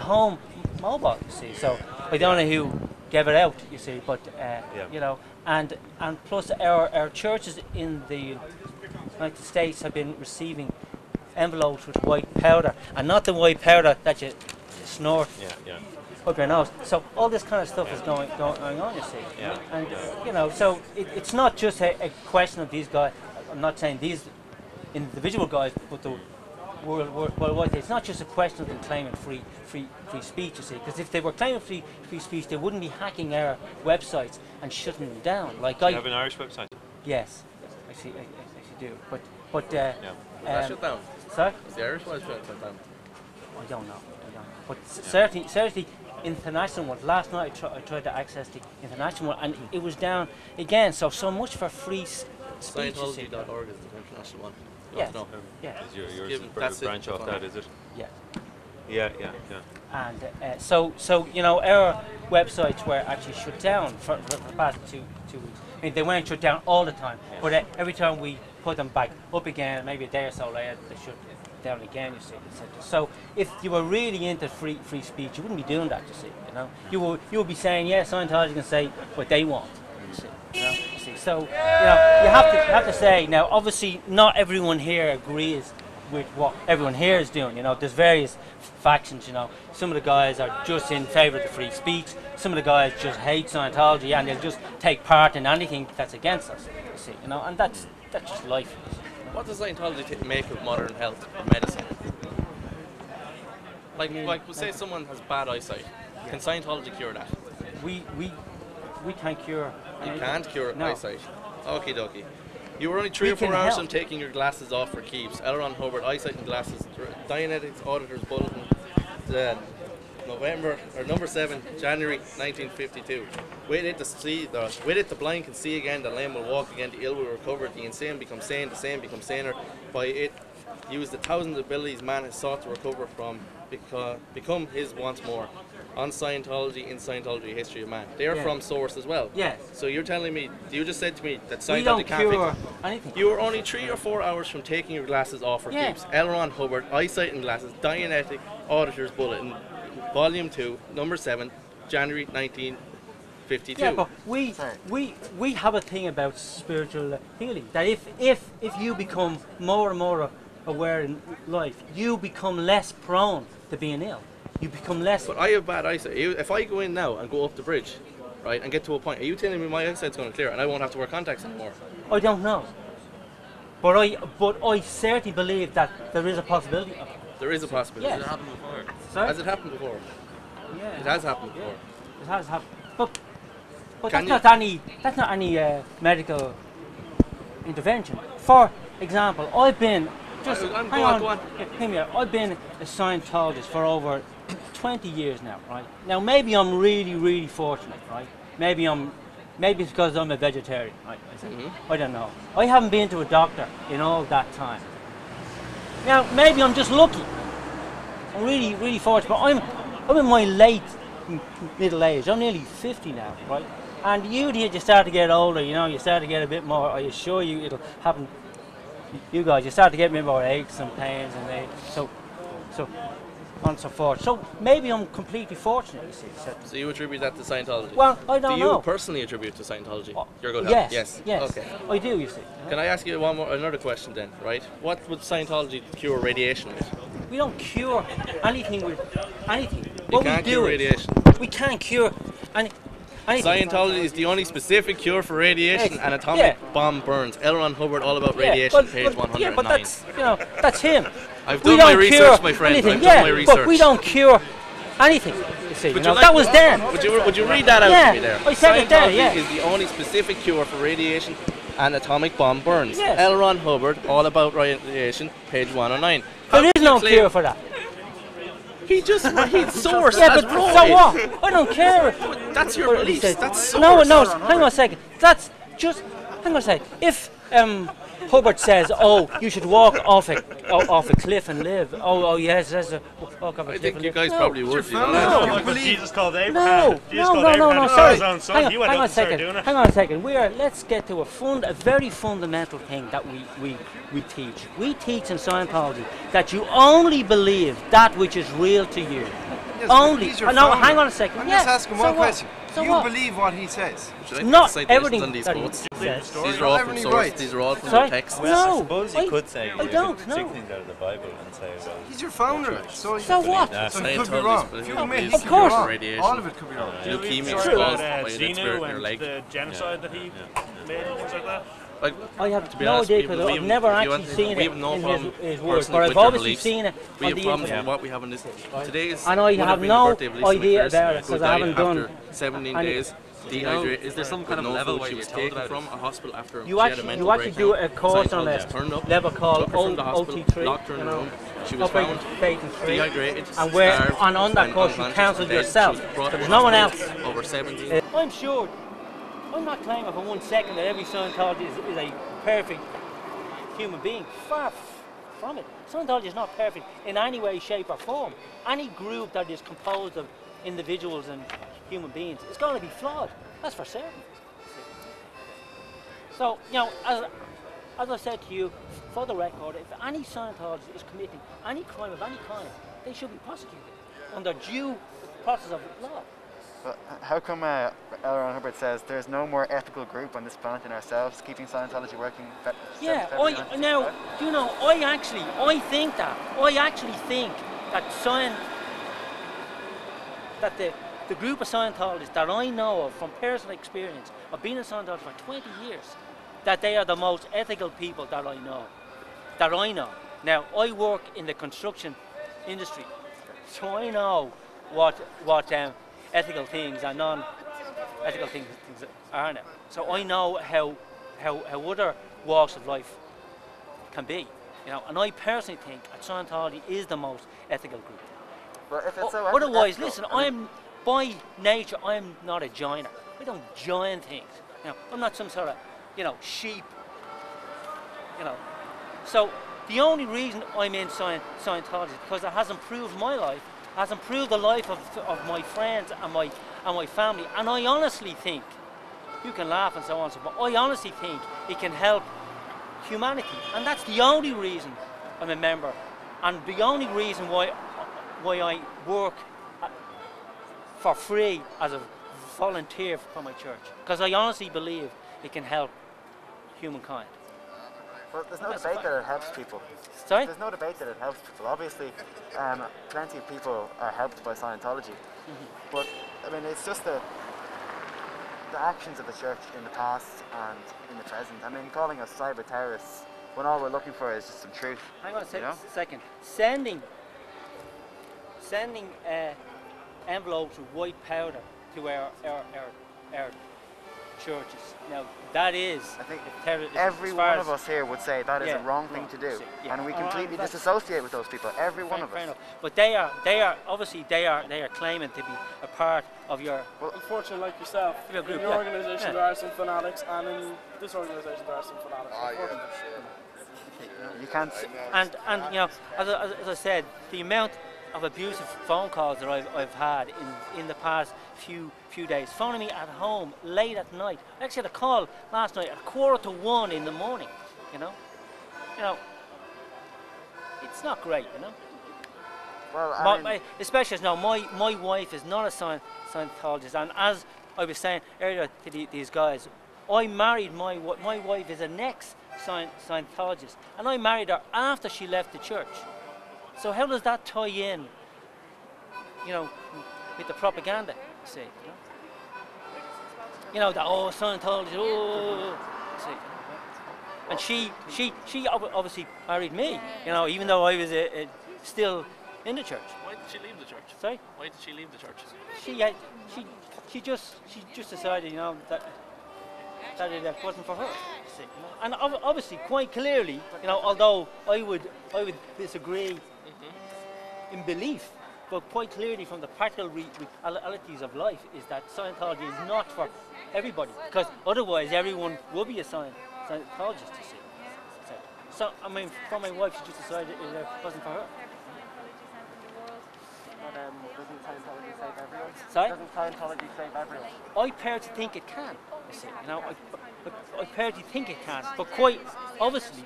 home mobile, you see. So I don't know who gave it out, you see, but you know, and plus our churches in the United States have been receiving envelopes with white powder, and not the white powder that you snort up your nose. So all this kind of stuff is going on, you see. And you know, so it's not just a question of these guys. I'm not saying these individual guys, but the worldwide. It's not just a question of them claiming free speech, you see. Because if they were claiming free speech, they wouldn't be hacking our websites and shutting them down. Like you have an Irish website? Yes, I see do. But was that shut down? Sorry? Was the Irish website shut down? I don't know. But certainly international one. Last night I tried to access the international one, and it was down again. So much for free speech. Scientology.org is the international one. Yeah. Yeah. Is yours a branch off that, is it? Yeah. Yeah. And so you know, our websites were actually shut down for the past two weeks. I mean, they weren't shut down all the time, but every time we put them back up again, maybe a day or so later, they shut down again, you see, etc. So if you were really into free speech, you wouldn't be doing that, you see. You know, you would be saying, yeah, Scientology can say what they want. You see, you know. You see. So you know, you have to say now. Obviously, not everyone here agrees with what everyone here is doing. You know, there's various factions. You know, some of the guys are just in favour of the free speech. Some of the guys just hate Scientology and they'll just take part in anything that's against us. You see, you know, and that's just life. What does Scientology make of modern health and medicine? Like say someone has bad eyesight, can Scientology cure that? We can't cure. You can't cure no. eyesight. Okie dokie. You were only 3 or 4 hours from taking your glasses off for keeps. L. Ron Hubbard, eyesight and glasses. Dianetics Auditor's Bulletin. Number 7, January 1952. With it, the blind can see again, the lame will walk again, the ill will recover, the insane become sane, the sane become saner. By it, use the thousand abilities man has sought to recover from, become his once more. On Scientology, in Scientology, History of Man. They're from source as well. Yes. So you're telling me, you just said to me that we Scientology don't can't cure fix it. anything. You were only 3 or 4 hours from taking your glasses off for keeps. L. Ron Hubbard, Eyesight and Glasses, Dianetic Auditor's Bulletin, Volume 2, Number 7, January 1952. Yeah, but we have a thing about spiritual healing. That if you become more and more aware in life, you become less prone to being ill. You become less. But I have bad eyesight. If I go in now and go up the bridge, right, and get to a point, are you telling me my eyesight's going to clear and I won't have to wear contacts anymore? I don't know. But I certainly believe that there is a possibility of it. There is a possibility. Yes. Has it happened before? Sorry? Has it happened before? Yeah. It has happened before. It has happened. But Can that's not any medical intervention. For example, I've been just Go hang on. on. Hear me out. I've been a Scientologist for over 20 years now, right? Now maybe I'm really fortunate, right? Maybe it's because I'm a vegetarian, right? I don't know. I haven't been to a doctor in all that time. Now maybe I'm just lucky. I'm really fortunate, but I'm in my late middle age. I'm nearly 50 now, right? And you start to get older, you know, you start to get a bit more, I assure you it'll happen. You guys, you start to get a bit more aches and pains and so on and so forth. So maybe I'm completely fortunate, you see. So you attribute that to Scientology? Well, I don't know. Do you personally attribute to Scientology? You're good yes, at it? Yes. Okay. I do, you see. Can I ask you another question then, right? What would Scientology cure radiation with? We don't cure anything with anything. You can't cure radiation. We can't cure anything. Scientology is the only specific cure for radiation and atomic bomb burns. L. Ron Hubbard, all about radiation, page 109. Yeah, but that's him. I've done my research, my friend. Anything. I've done my research. But we don't cure anything. You see, Would you know, you like that was then. Would you read that out to me there? I said it there, Scientology is the only specific cure for radiation and atomic bomb burns. Yes. L. Ron Hubbard, all about radiation, page 109. There is no cure for that. He just source. Yeah, but so what? I don't care. That's your beliefs. That's source. No, hang on a second. That's just, hang on a second. If Hubbard says, "Oh, you should walk off a cliff and live." Oh, yes, that's a walk off a cliff. I think and you live. guys probably would. You know No. that. You believe Jesus called Abraham. No, sorry. Hang Hang on a second. Hang on a second. Let's get to a very fundamental thing that we teach. We teach in Scientology that you only believe that which is real to you. Yes, only. he's your No, founder. hang on a second. I'm yeah. just asking so one what? question. So you what? believe what he says? Should I Not put citations everything on these that he quotes? says. These are all from Every source. right. These are all from Sorry? the text. Well, No, I suppose you could say I don't, take no. things out of the Bible and say, well, He's your founder. So what? that. So he could be Scientology wrong. is If you believed admit in he Of could be course. wrong. radiation. All of it could be wrong. Leukemia Sorry is about caused by an expert Xenu in your and leg. the genocide that he made and things like that. Like, I have to be no honest, idea because we I've have- never if you actually want- seen we it have no in problem his words, personally but I've with your obviously beliefs. seen it We on have the problems internet. with what we have on this. Today's And I would have been no the birthday of Lisa idea McPherson, about it who 'cause I died haven't done after 17 any- days dehydrated. Is there some kind with of no level food. where She you was were told taken about from it? a hospital after You she had a actually, mental you actually do breakdown. a course on Scientologists a turned up, level called took her from the hospital, OT3, locked her in a room. She was operating found Satan 3, dehydrated, and where starved, on that and course you unconscious counsel and dead. yourself. She was brought So to there's no one hospital else. over 17. I'm sure. I'm not claiming for 1 second that every Scientologist is a perfect human being. Far from it. Scientology is not perfect in any way, shape, or form. Any group that is composed of individuals and human beings is going to be flawed. That's for certain. So, you know, as I said to you, for the record, if any Scientologist is committing any crime of any kind, they should be prosecuted under due process of law. But how come L. Ron Hubbard says there's no more ethical group on this planet than ourselves, keeping Scientology working? Yeah, I actually think that the group of Scientologists that I know of from personal experience of being in Scientology for 20 years, that they are the most ethical people that I know. Now, I work in the construction industry, so I know what ethical things and non-ethical things are now. So I know how other walks of life can be, you know. And I personally think that Scientology is the most ethical group. But if it's so Otherwise, ethical, listen, I mean, by nature, I'm not a joiner. I don't join things. You know, I'm not some sort of, sheep. You know, so the only reason I'm in Scientology is because it has improved my life, has improved the life of my friends and my family. And I honestly think, you can laugh and so on, but I honestly think it can help humanity, and that's the only reason I'm a member, and the only reason why I work for free as a volunteer for my church, because I honestly believe it can help humankind. well, there's no debate that it helps people. Sorry? There's no debate that it helps people. Obviously, plenty of people are helped by Scientology. But, I mean, it's just the actions of the church in the past and in the present. I mean, calling us cyber terrorists when all we're looking for is just some truth. Hang on a you know? second. Sending envelopes with white powder to our churches. Now, that is I think terrorism. every as far one as- of us here would say that is Yeah, a wrong thing wrong. to do, Yeah. and we All right, completely that's- disassociate with those people. Every one of Fair us. enough. But they are obviously they are claiming to be a part of your. Unfortunately, like yourself, Your group, in your yeah. organisation Yeah. there are some fanatics, and in this organisation there are some fanatics. You can't. And as I said, the amount of abusive phone calls that I've had in the past few days, phoning me at home late at night. I actually had a call last night at 1:45 in the morning. You know, it's not great. You know. Well, I mean, Especially as now, my wife is not a Scientologist, and as I was saying earlier to these guys, I married my wife is an ex-Scientologist, and I married her after she left the church. So how does that tie in, with the propaganda? See, the Scientology, see. And she obviously married me, even though I was still in the church. Why did she leave the church? Sorry? Why did she leave the church? She just decided, that it wasn't for her. See, And obviously, quite clearly, although I would disagree in belief, but quite clearly from the practical realities of life is that Scientology is not for everybody, because otherwise everyone would be a Scientologist, you see. So, I mean, for my wife, she just decided it wasn't for her. Doesn't Scientology save everyone? Sorry? Doesn't Scientology save everyone? I personally think it can, you see. I personally think it can, but quite obviously,